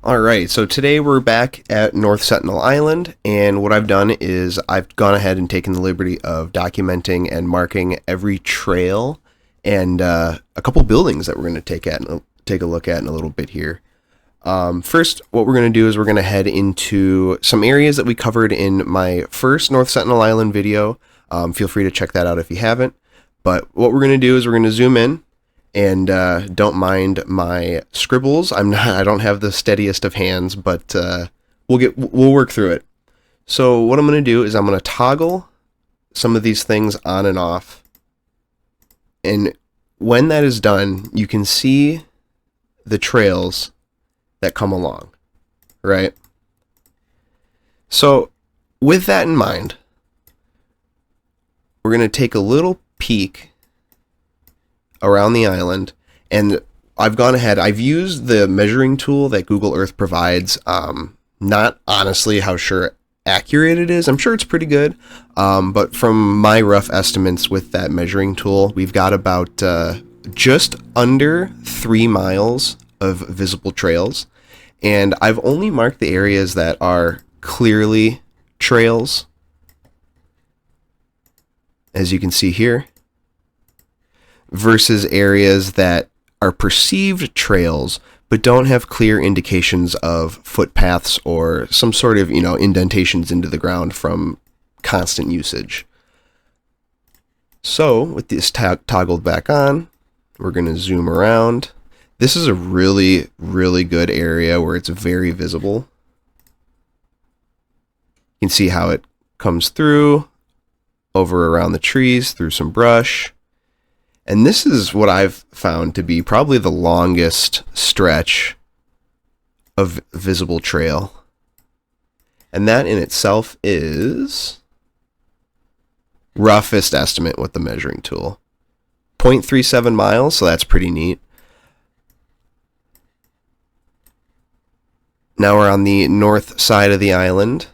Alright, so today we're back at North Sentinel Island, and what I've done is I've gone ahead and taken the liberty of documenting and marking every trail and a couple buildings that we're going to take a look at in a little bit here. First, what we're going to do is we're going to head into some areas that we covered in my first North Sentinel Island video. Feel free to check that out if you haven't. But what we're going to do is we're going to zoom in. And don't mind my scribbles. I don't have the steadiest of hands, but we'll work through it. So what I'm going to do is I'm going to toggle some of these things on and off. And when that is done, you can see the trails that come along, right? So with that in mind, we're going to take a little peek around the island, and I've gone ahead, I've used the measuring tool that Google Earth provides. Not honestly how sure accurate it is. I'm sure it's pretty good, but from my rough estimates with that measuring tool, we've got about just under 3 miles of visible trails, and I've only marked the areas that are clearly trails, as you can see here, versus areas that are perceived trails but don't have clear indications of footpaths or some sort of, indentations into the ground from constant usage. So with this toggled back on, we're going to zoom around. This is a really, really good area where it's very visible. You can see how it comes through, over around the trees, through some brush. And this is what I've found to be probably the longest stretch of visible trail. And that in itself is roughest estimate with the measuring tool. 0.37 miles, so that's pretty neat. Now we're on the north side of the island.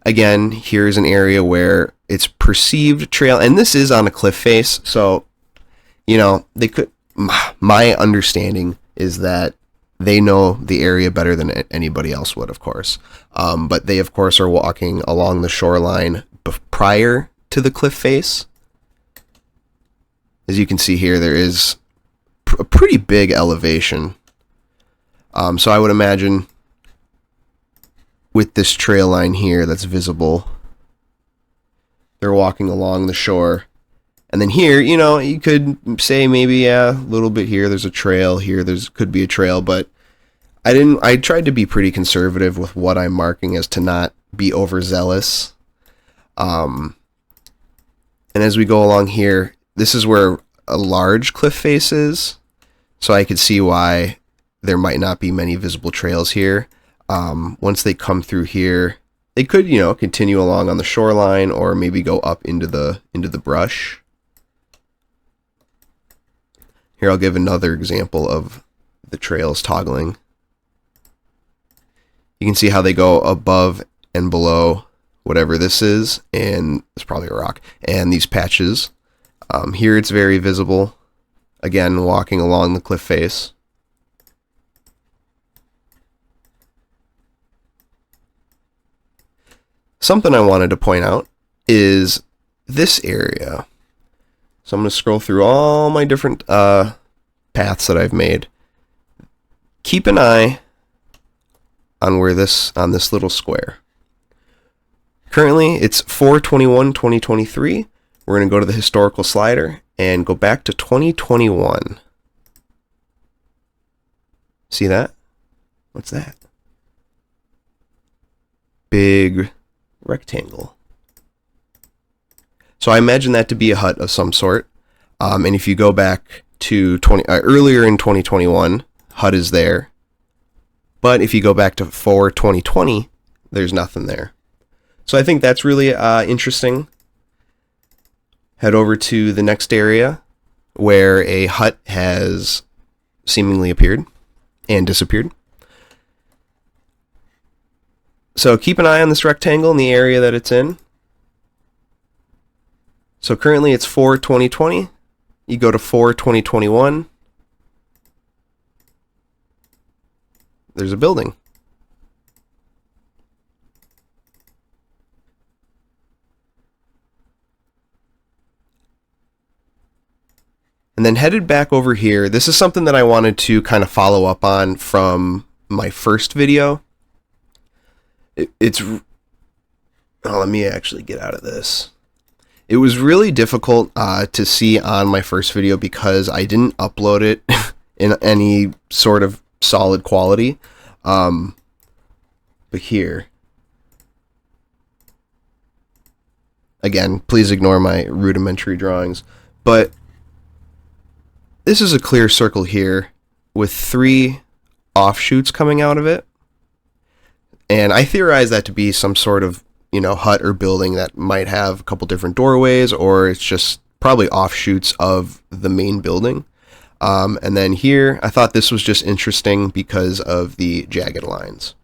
Again, here's an area where it's perceived trail, and this is on a cliff face, so they could. My understanding is that they know the area better than anybody else would, of course. But they, of course, are walking along the shoreline prior to the cliff face. As you can see here, there is a pretty big elevation. So I would imagine with this trail line here that's visible, they're walking along the shore. And then here, you could say maybe, a little bit here, there's a trail here, could be a trail, but I tried to be pretty conservative with what I'm marking as to not be overzealous. And as we go along here, this is where a large cliff face is, so I could see why there might not be many visible trails here. Once they come through here, they could, continue along on the shoreline or maybe go up into the brush. Here, I'll give another example of the trails toggling. You can see how they go above and below whatever this is, and it's probably a rock, and these patches. Here it's very visible, again, walking along the cliff face. Something I wanted to point out is this area. So I'm going to scroll through all my different paths that I've made. Keep an eye on on this little square. Currently, it's 4/21/2023. We're going to go to the historical slider and go back to 2021. See that? What's that? Big rectangle. So I imagine that to be a hut of some sort. And if you go back to earlier in 2021, hut is there. But if you go back to 4/2020, there's nothing there. So I think that's really interesting. Head over to the next area where a hut has seemingly appeared and disappeared. So keep an eye on this rectangle in the area that it's in. So currently it's 4/2020. You go to 4/2021. There's a building. then headed back over here. This is something that I wanted to kind of follow up on from my first video. Let me actually get out of this. It was really difficult to see on my first video because I didn't upload it in any sort of solid quality. But here, again, please ignore my rudimentary drawings, but this is a clear circle here with 3 offshoots coming out of it. And I theorize that to be some sort of, hut or building that might have a couple different doorways, or it's just probably offshoots of the main building. And then here, I thought this was just interesting because of the jagged lines.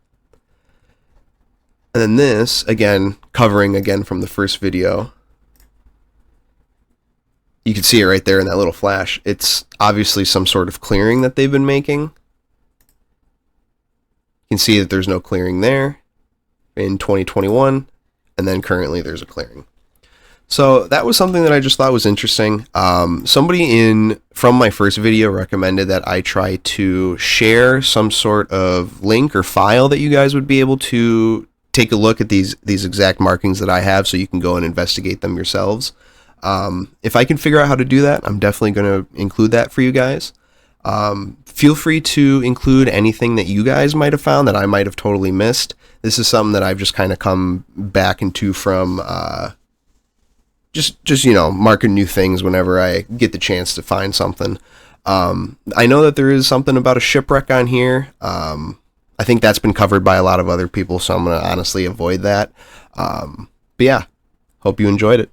And then this, again, covering again from the first video. You can see it right there in that little flash. It's obviously some sort of clearing that they've been making. You can see that there's no clearing there in 2021, and then currently there's a clearing. So that was something that I just thought was interesting. Somebody from my first video recommended that I try to share some sort of link or file that you guys would be able to take a look at these exact markings that I have, so you can go and investigate them yourselves. If I can figure out how to do that, I'm definitely going to include that for you guys. Feel free to include anything that you guys might have found that I might have totally missed. This is something that I've just kind of come back into from just marking new things whenever I get the chance to find something. I know that there is something about a shipwreck on here. I think that's been covered by a lot of other people, so I'm going to honestly avoid that. But yeah, hope you enjoyed it.